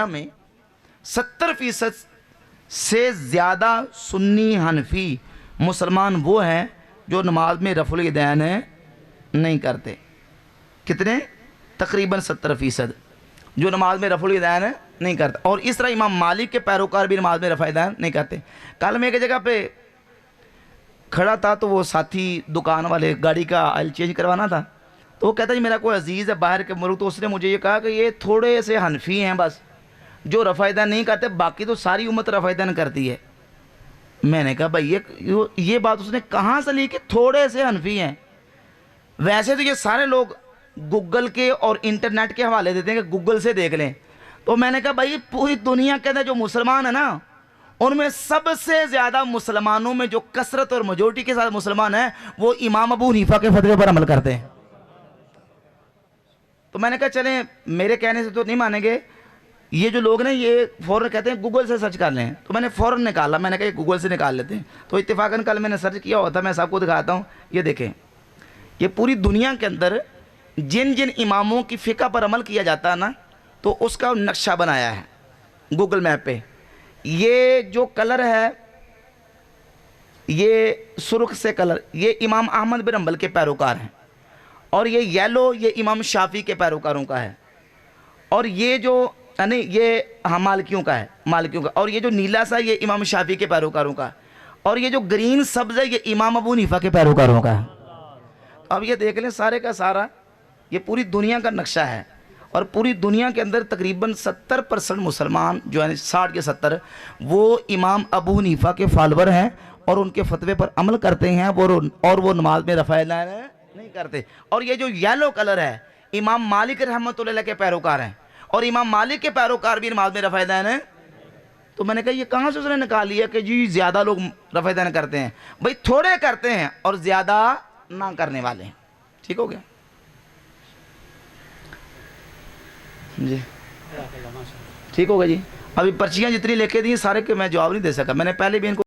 میں 70% سے زیادہ سنی حنفی مسلمان وہ ہیں جو نماز میں رفع الیدین نہیں کرتے. کتنے؟ تقریباً 70% جو نماز میں رفع الیدین نہیں کرتے. اور اس طرح امام مالک کے پیروکار بھی نماز میں رفع الیدین نہیں کرتے. کل میں ایک جگہ پہ کھڑا تھا تو وہ ساتھی دکان والے گاڑی کا آئل چینج کروانا تھا, تو وہ کہتا ہے میرا کوئی عزیز ہے باہر کے ملک, تو اس نے مجھے یہ کہا کہ یہ تھوڑے سے حنفی ہیں بس جو رفع الیدین نہیں کرتے, باقی تو ساری امت رفع الیدین کرتی ہے. میں نے کہا بھائی یہ بات اس نے کہاں سے لی کہ تھوڑے سے حنفی ہیں؟ ویسے تو یہ سارے لوگ گوگل کے اور انٹرنیٹ کے حوالے دیتے ہیں کہ گوگل سے دیکھ لیں. تو میں نے کہا بھائی پوری دنیا کے اندر جو مسلمان ہیں نا, ان میں سب سے زیادہ مسلمانوں میں جو کثرت اور میجورٹی کے ساتھ مسلمان ہیں وہ امام ابو حنیفہ کے فتوے پر عمل کرتے ہیں. تو میں نے کہا چلیں میرے کہنے سے تو نہیں مانیں گے, یہ جو لوگ نا یہ فوراً کہتے ہیں گوگل سے سرچ کر لیں. تو میں نے فوراً نکالا, میں نے کہا یہ گوگل سے نکال لیتے ہیں. تو اتفاقاً کل میں نے سرچ کیا ہوا تھا, میں سب کو دکھاتا ہوں. یہ دیکھیں, یہ پوری دنیا کے اندر جن جن اماموں کی فقہ پر عمل کیا جاتا ہے نا, تو اس کا نقشہ بنایا ہے گوگل میپ پہ. یہ جو کلر ہے, یہ سرخ سے کلر, یہ امام احمد بن حنبل کے پیروکار ہیں, اور یہ یلو یہ امام شافعی کے پیروکاروں کا ہے, اور یہ جو نہیں یہ مالکیوں کا ہے, مالکیوں کا, اور یہ جو نیلا سا یہ امام شافعی کے پیروکاروں کا, اور یہ جو گرین سبز ہے یہ امام ابو حنیفہ کے پیروکاروں کا ہے. اب یہ دیکھ لیں سارے کا سارا یہ پوری دنیا کا نقشہ ہے, اور پوری دنیا کے اندر تقریباً 70% مسلمان جو ہیں 60 کے 70 وہ امام ابو حنیفہ کے فالور ہیں اور ان کے فتوے پر عمل کرتے ہیں, اور وہ نماز میں رفع الیدین نہیں کرتے. اور یہ جو یلو کلر ہے امام مالک رحمۃ اللہ علیہ کے پیروکار ہیں, اور امام مالک کے پیروکار بھی نماز میں رفع الیدین ہیں. تو میں نے کہا یہ کہاں سے اس نے نکال لیا کہ جی زیادہ لوگ رفع الیدین کرتے ہیں؟ بھئی تھوڑے کرتے ہیں اور زیادہ نہ کرنے والے ہیں. ٹھیک ہو گیا جی, ٹھیک ہوگا جی. ابھی پرچیاں جتنی لکھے دی سارے کے میں جواب نہیں دے سکا, میں نے پہلے بھی ان کو